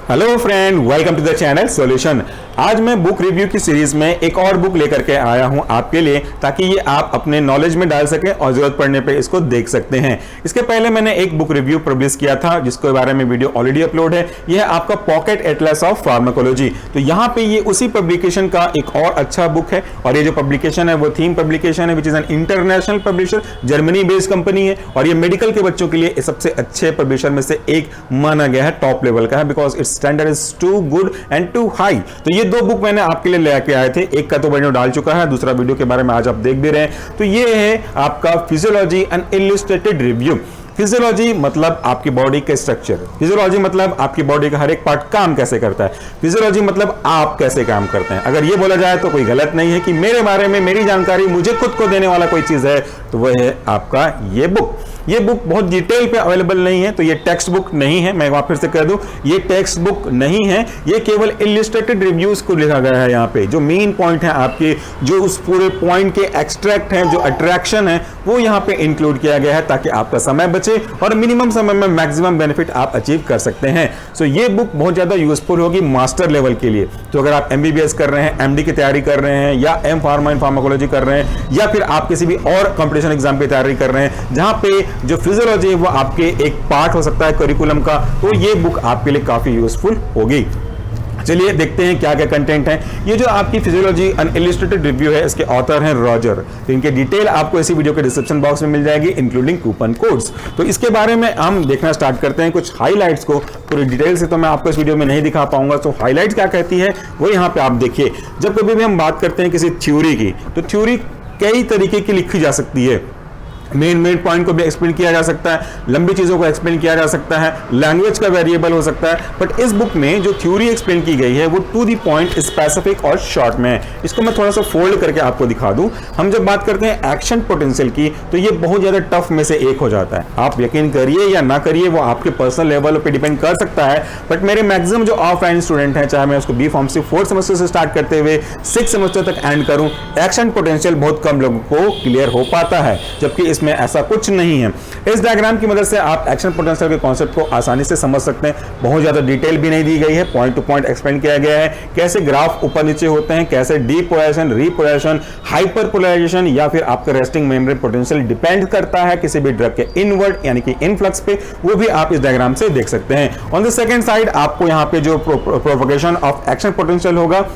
Hello friend, welcome to the channel solution. आज मैं book review की सीरीज में एक और बुक लेकर के आया हूं आपके लिए, ताकि ये आप अपने नॉलेज में डाल सकें और जरूरत पड़ने पे इसको देख सकते हैं। इसके पहले मैंने एक बुक रिव्यू पब्लिश किया था जिसके बारे में वीडियो ऑलरेडी अपलोड है। यह है आपका पॉकेट एटलस ऑफ फार्माकोलॉजी। तो यहाँ पे ये उसी पब्लिकेशन का एक और अच्छा बुक है, और ये जो पब्लिकेशन है वो थीम पब्लिकेशन है, which is an international publisher, Germany based company है, और ये मेडिकल के बच्चों के लिए सबसे अच्छे पब्लिशर में से एक माना गया है, टॉप लेवल का है, because it's standard is too good and too high. तो ये दो बुक मैंने आपके लिए लेके आए थे, एक का तो वीडियो डाल चुका है, दूसरा वीडियो के बारे में आज आप देख भी रहे हैं। तो ये है आपका physiology and illustrated review. Physiology मतलब आपकी बॉडी के स्ट्रक्चर, फिजियोलॉजी मतलब आपकी बॉडी का हर एक पार्ट काम कैसे करता है, फिजियोलॉजी मतलब आप कैसे काम करते हैं। अगर ये बोला जाए तो कोई गलत नहीं है कि मेरे बारे में मेरी जानकारी मुझे खुद को देने वाला कोई चीज है, तो वह है आपका ये बुक। ये बुक बहुत डिटेल पे अवेलेबल नहीं है, तो ये टेक्स्ट बुक नहीं है, मैं फिर से कह दूं, ये टेक्स्ट बुक नहीं है, ये केवल इलस्ट्रेटेड रिव्यूज को लिखा गया है। यहाँ पे जो मेन पॉइंट है आपके, जो उस पूरे पॉइंट के एक्सट्रैक्ट हैं, जो अट्रैक्शन है, वो यहाँ पे इंक्लूड किया गया है, ताकि आपका समय बचे और मिनिमम समय में मैक्सिमम बेनिफिट आप अचीव कर सकते हैं। सो ये बुक बहुत ज्यादा यूजफुल होगी मास्टर लेवल के लिए। तो अगर आप MBBS कर रहे हैं, MD की तैयारी कर रहे हैं, या M फार्मा इन फार्माकोलॉजी कर रहे हैं, या फिर आप किसी भी और कंपटीशन एग्जाम की तैयारी कर रहे हैं जहां पे जो फिजियोलॉजी है वो आपके एक पार्ट हो सकता है करिकुलम का, तो ये बुक आपके लिए काफी यूजफुल होगी। चलिए देखते हैं क्या क्या कंटेंट है। ये जो आपकी फिजियोलॉजी एंड इलस्ट्रेटेड रिव्यू है, इसके ऑथर हैं रॉजर। तो इनके डिटेल आपको इसी वीडियो के डिस्क्रिप्शन बॉक्स में मिल जाएगी, इंक्लूडिंग कूपन कोड्स। तो इसके बारे में हम देखना स्टार्ट करते हैं, कुछ हाइलाइट्स को। पूरी डिटेल से तो मैं आपको इस वीडियो में नहीं दिखा पाऊंगा, तो हाइलाइट्स क्या कहती है वो यहाँ पे आप देखिए। जब कभी भी हम बात करते हैं किसी थ्योरी की, तो थ्योरी कई तरीके की लिखी जा सकती है। मेन पॉइंट को भी एक्सप्लेन किया जा सकता है, लंबी चीजों को एक्सप्लेन किया जा सकता है, लैंग्वेज का वेरिएबल हो सकता है, बट इस बुक में जो थ्योरी एक्सप्लेन की गई है वो टू द पॉइंट, स्पेसिफिक और शॉर्ट में है। इसको मैं थोड़ा सा फोल्ड करके आपको दिखा दूं। हम जब बात करते हैं एक्शन पोटेंशियल की, तो ये बहुत ज्यादा टफ में से एक हो जाता है। आप यकीन करिए या ना करिए, वो आपके पर्सनल लेवल पे डिपेंड कर सकता है, बट मेरे मैक्सिमम जो ऑफलाइन स्टूडेंट हैं, चाहे मैं उसको बी फार्मेसी 4th सेमेस्टर से स्टार्ट करते हुए 6th सेमेस्टर तक एंड करूं, एक्शन पोटेंशियल बहुत कम लोगों को क्लियर हो पाता है, जबकि इसमें ऐसा कुछ नहीं है। इस डायग्राम की मदद से आप एक्शन पोटेंशियल के कॉन्सेप्ट को आसानी से समझ सकते हैं। बहुत ज्यादा डिटेल भी नहीं दी गई है, पॉइंट टू पॉइंट एक्सप्लेन किया गया है, कैसे ग्राफ ऊपर नीचे होते हैं, कैसे डीपोलराइजेशन, रीपोलराइजेशन, हाइपरपोलराइजेशन या फिर आपका रेस्टिंग मेम्ब्रेन पोटेंशियल डिपेंड करता है किसी भी ड्रग के इनवर्ट यानी कि इनफ्लक्स पे, वो भी आप इस डायग्राम से देख सकते हैं। ऑन द सेकंड साइड आपको यहाँ पे जो प्रोपगेशन ऑफ एक्शन पोटेंशियल होगा,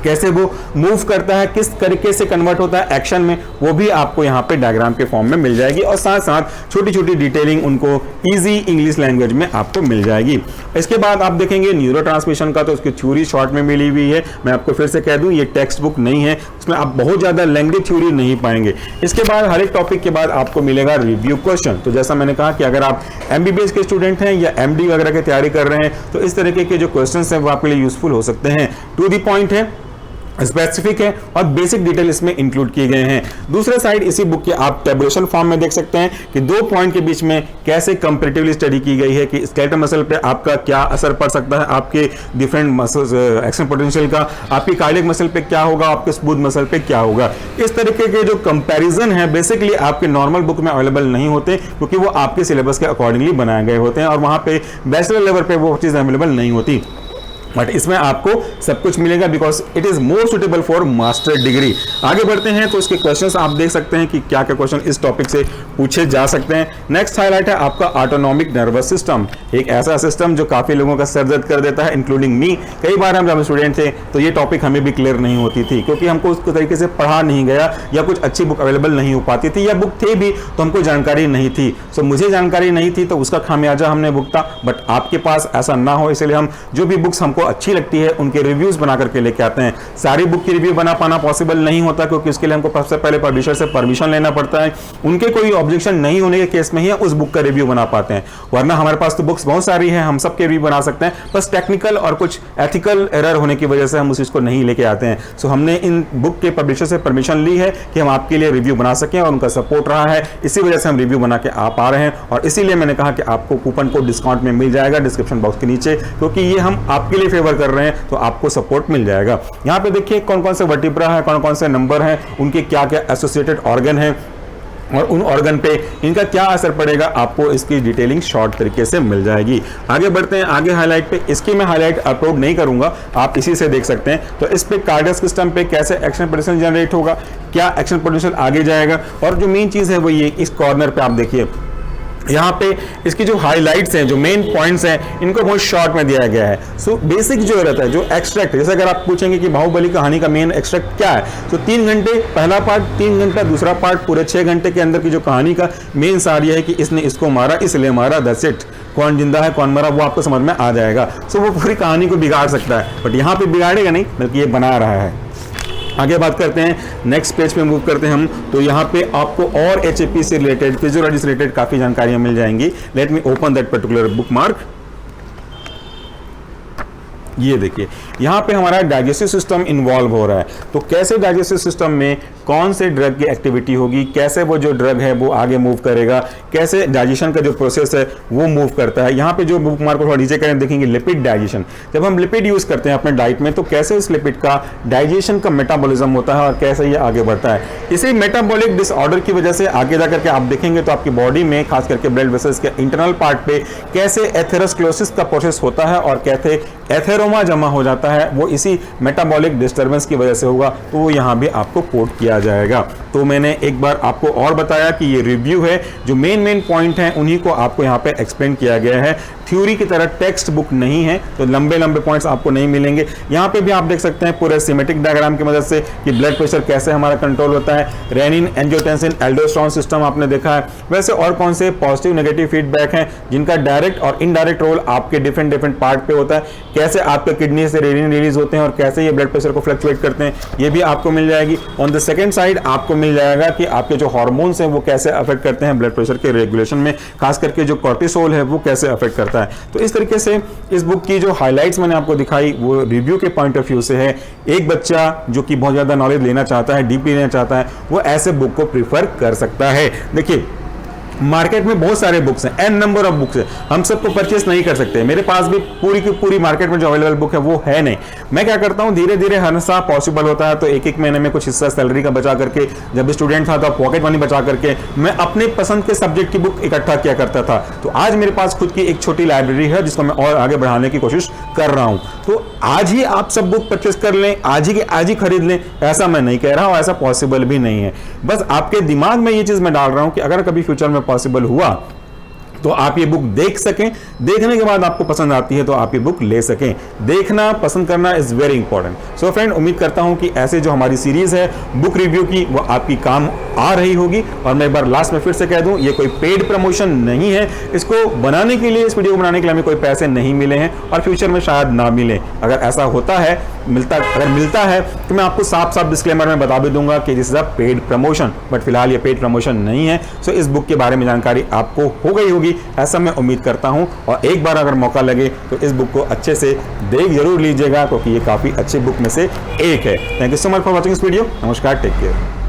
कैसे वो मूव करता है, किस तरीके से कन्वर्ट होता है एक्शन में, वो भी आपको यहाँ पे डायग्राम के फॉर्म में मिल जाएगी, और साथ साथ छोटी छोटी डिटेलिंग उनको इजी इंग्लिश लैंग्वेज में आपको मिल जाएगी। इसके बाद आप देखेंगे न्यूरोट्रांसमिशन का, तो उसकी थ्योरी शॉर्ट में मिली हुई है। मैं आपको फिर से कह दूं, ये टेक्स्ट बुक नहीं है, उसमें आप बहुत ज्यादा लेंथी थ्योरी नहीं पाएंगे। इसके बाद हर एक टॉपिक के बाद आपको मिलेगा रिव्यू क्वेश्चन। तो जैसा मैंने कहा कि अगर आप MBBS के स्टूडेंट हैं या MD वगैरह की तैयारी कर रहे हैं, तो इस तरीके के जो क्वेश्चन हैं वो आपके लिए यूजफुल हो सकते हैं। टू द पॉइंट है, स्पेसिफिक है, और बेसिक डिटेल इसमें इंक्लूड किए गए हैं। दूसरे साइड इसी बुक के आप टेबुलेशन फॉर्म में देख सकते हैं कि दो पॉइंट के बीच में कैसे कंपैरेटिवली स्टडी की गई है कि स्केलेटल मसल पे आपका क्या असर पड़ सकता है, आपके डिफरेंट मसल्स एक्शन पोटेंशियल का, आपकी कार्डियक मसल पे क्या होगा, आपके स्मूथ मसल पे क्या होगा। इस तरीके के जो कंपैरिजन है बेसिकली आपके नॉर्मल बुक में अवेलेबल नहीं होते, क्योंकि वो आपके सिलेबस के अकॉर्डिंगली बनाए गए होते हैं, और वहां पे बैचलर लेवल पे वो चीज अवेलेबल नहीं होती। बट इसमें आपको सब कुछ मिलेगा, because it is more suitable for master degree. आगे बढ़ते हैं तो इसके क्वेश्चंस आप देख सकते हैं कि क्या क्या क्वेश्चन इस टॉपिक से पूछे जा सकते हैं। नेक्स्ट हाईलाइट है आपका ऑटोनॉमिक नर्वस सिस्टम, एक ऐसा सिस्टम जो काफी लोगों का सर दर्द कर देता है, इंक्लूडिंग मी। कई बार हम जब स्टूडेंट थे तो ये टॉपिक हमें भी क्लियर नहीं होती थी, क्योंकि हमको उस तरीके से पढ़ा नहीं गया, या कुछ अच्छी बुक अवेलेबल नहीं हो पाती थी, या बुक थे भी तो हमको जानकारी नहीं थी। सो मुझे जानकारी नहीं थी तो उसका खामियाजा हमने भुगता, बट आपके पास ऐसा ना हो, इसलिए हम जो भी बुक्स हमको अच्छी लगती है उनके रिव्यूज बना करके लेके आते हैं। सारी बुक की रिव्यू बना पाना पॉसिबल नहीं होता, क्योंकि इसके लिए हमको सबसे पहले पब्लिशर से परमिशन लेना पड़ता है। उनके कोई ऑब्जेक्शन नहीं होने के केस में ही उस बुक का रिव्यू बना पाते हैं, वरना हमारे पास तो बुक्स बहुत सारी हैं, हम सबके रिव्यू बना सकते हैं, बस टेक्निकल और कुछ एथिकल एरर होने की वजह से हम उस चीज को नहीं लेके आते हैं। सो हमने इन बुक के पब्लिशर से परमिशन ली है कि हम आपके लिए रिव्यू बना सकें, और उनका सपोर्ट रहा है, इसी वजह से हम रिव्यू बना के आ पा रहे हैं। और इसीलिए मैंने कहा कि आपको कूपन कोड डिस्काउंट में मिल जाएगा डिस्क्रिप्शन बॉक्स के नीचे, क्योंकि ये हम आपके लिए फेवर कर रहे हैं, तो आपको सपोर्ट मिल जाएगा। यहाँ पे देखिए कौन कौन से वर्टिब्रा है, कौन कौन से नंबर हैं, उनके क्या क्या एसोसिएटेड ऑर्गन है, और उन ऑर्गन पे इनका क्या असर पड़ेगा, आपको इसकी डिटेलिंग शॉर्ट तरीके से मिल जाएगी। आगे बढ़ते हैं आगे हाईलाइट पे। इसकी मैं हाईलाइट अपलोड नहीं करूंगा, आप इसी से देख सकते हैं। तो इस पे कार्डियक सिस्टम पे कैसे एक्शन पोटेंशियल जनरेट होगा, क्या एक्शन पोटेंशियल आगे जाएगा, और जो मेन चीज़ है वो ये इस कॉर्नर पे आप देखिए यहाँ पे इसकी जो हाइलाइट्स हैं, जो मेन पॉइंट्स हैं, इनको बहुत शॉर्ट में दिया गया है। सो बेसिक जो रहता है, जो एक्सट्रैक्ट, जैसे अगर आप पूछेंगे कि बाहुबली कहानी का मेन एक्सट्रैक्ट क्या है, तो 3 घंटे पहला पार्ट, 3 घंटा दूसरा पार्ट, पूरे 6 घंटे के अंदर की जो कहानी का मेन सार यह है कि इसने इसको मारा, इसलिए मारा, दैट्स इट। कौन जिंदा है कौन मरा वो आपको समझ में आ जाएगा। सो वो पूरी कहानी को बिगाड़ सकता है, बट यहाँ पे बिगाड़ेगा नहीं, बल्कि ये बना रहा है। आगे बात करते हैं, नेक्स्ट पेज पे मूव करते हैं हम। तो यहाँ पे आपको और HAP से रिलेटेड, फिजियोलॉजी से रिलेटेड काफ़ी जानकारियाँ मिल जाएंगी। Let me open that particular book mark. ये देखिए यहाँ पे हमारा डाइजेस्टिव सिस्टम इन्वॉल्व हो रहा है। तो कैसे डाइजेस्टिव सिस्टम में कौन से ड्रग की एक्टिविटी होगी, कैसे वो जो ड्रग है वो आगे मूव करेगा, कैसे डाइजेशन का जो प्रोसेस है वो मूव करता है। यहाँ पे जो बुक मार्क को थोड़ा नीचे करें देखेंगे लिपिड डाइजेशन। जब हम लिपिड यूज करते हैं अपने डाइट में, तो कैसे इस लिपिड का डाइजेशन का मेटाबॉलिज्म होता है और कैसे ये आगे बढ़ता है। इसी मेटाबॉलिक डिसऑर्डर की वजह से आगे जाकर के आप देखेंगे तो आपकी बॉडी में, खास करके ब्लड वेसल्स के इंटरनल पार्ट पे कैसे एथेरोस्क्लेरोसिस का प्रोसेस होता है और कैसे एथेरोमा जमा हो जाता है, वो इसी मेटाबॉलिक डिस्टर्बेंस की वजह से होगा। तो वो यहाँ भी आपको कोट किया जाएगा। तो मैंने एक बार आपको और बताया कि ये रिव्यू है, जो मेन पॉइंट हैं उन्हीं को आपको यहाँ पे एक्सप्लेन किया गया है। थ्योरी की तरह टेक्स्ट बुक नहीं है, तो लंबे पॉइंट्स आपको नहीं मिलेंगे। यहाँ पे भी आप देख सकते हैं पूरे सिमेटिक डायग्राम की मदद से कि ब्लड प्रेशर कैसे हमारा कंट्रोल होता है, रेनिन, एंजियोटेंसिन, एल्डोस्टेरोन सिस्टम आपने देखा है। वैसे और कौन से पॉजिटिव नेगेटिव फीडबैक हैं जिनका डायरेक्ट और इनडायरेक्ट रोल आपके डिफरेंट पार्ट पे होता है, कैसे आपके किडनी से रेनिन रिलीज होते हैं और कैसे ये ब्लड प्रेशर को फ्लक्चुएट करते हैं, ये भी आपको मिल जाएगी। ऑन द सेकेंड साइड आपको मिल जाएगा कि आपके जो हार्मोन्स हैं वो कैसे अफेक्ट करते हैं ब्लड प्रेशर के रेगुलेशन में, खास करके जो कॉर्टिसोल है वो कैसे अफेक्ट करता है। तो इस तरीके से इस बुक की जो हाइलाइट्स मैंने आपको दिखाई वो रिव्यू के पॉइंट ऑफ व्यू से है। एक बच्चा जो कि बहुत ज्यादा नॉलेज लेना चाहता है, डीपली लेना चाहता है, वो ऐसे बुक को प्रीफर कर सकता है। देखिए मार्केट में बहुत सारे बुक्स हैं, एन नंबर ऑफ बुक्स हैं, हम सबको परचेस नहीं कर सकते। मेरे पास भी पूरी की पूरी मार्केट में जो अवेलेबल बुक है वो है नहीं। मैं क्या करता हूँ, धीरे धीरे हर साल पॉसिबल होता है तो एक महीने में कुछ हिस्सा सैलरी का बचा करके, जब स्टूडेंट था तो पॉकेट मनी बचा करके मैं अपने पसंद के सब्जेक्ट की बुक इकट्ठा किया करता था। तो आज मेरे पास खुद की एक छोटी लाइब्रेरी है जिसको मैं और आगे बढ़ाने की कोशिश कर रहा हूँ। तो आज ही आप सब बुक परचेस कर लें, आज ही खरीद लें, ऐसा मैं नहीं कह रहा हूँ, ऐसा पॉसिबल भी नहीं है। बस आपके दिमाग में ये चीज मैं डाल रहा हूँ कि अगर कभी फ्यूचर में पॉसिबल हुआ तो आप ये बुक देख सकें, देखने के बाद आपको पसंद आती है तो आप ये बुक ले सकें। देखना पसंद करना is very important. So friend, उम्मीद करता हूं कि ऐसे जो हमारी सीरीज है बुक रिव्यू की वो आपकी काम आ रही होगी। और मैं एक बार लास्ट में फिर से कह दूं, ये कोई पेड प्रमोशन नहीं है। इसको बनाने के लिए, इस वीडियो को बनाने के लिए हमें कोई पैसे नहीं मिले हैं और फ्यूचर में शायद ना मिले। अगर ऐसा होता है, अगर मिलता है तो मैं आपको साफ डिस्क्लेमर में बता भी दूंगा कि this is a paid promotion, but फिलहाल ये पेड प्रमोशन नहीं है। सो इस बुक के बारे में जानकारी आपको हो गई होगी, ऐसा मैं उम्मीद करता हूं। और एक बार अगर मौका लगे तो इस बुक को अच्छे से देख जरूर लीजिएगा, क्योंकि ये काफी अच्छी बुक में से एक है। Thank you so much for watching this video. नमस्कार, टेक केयर।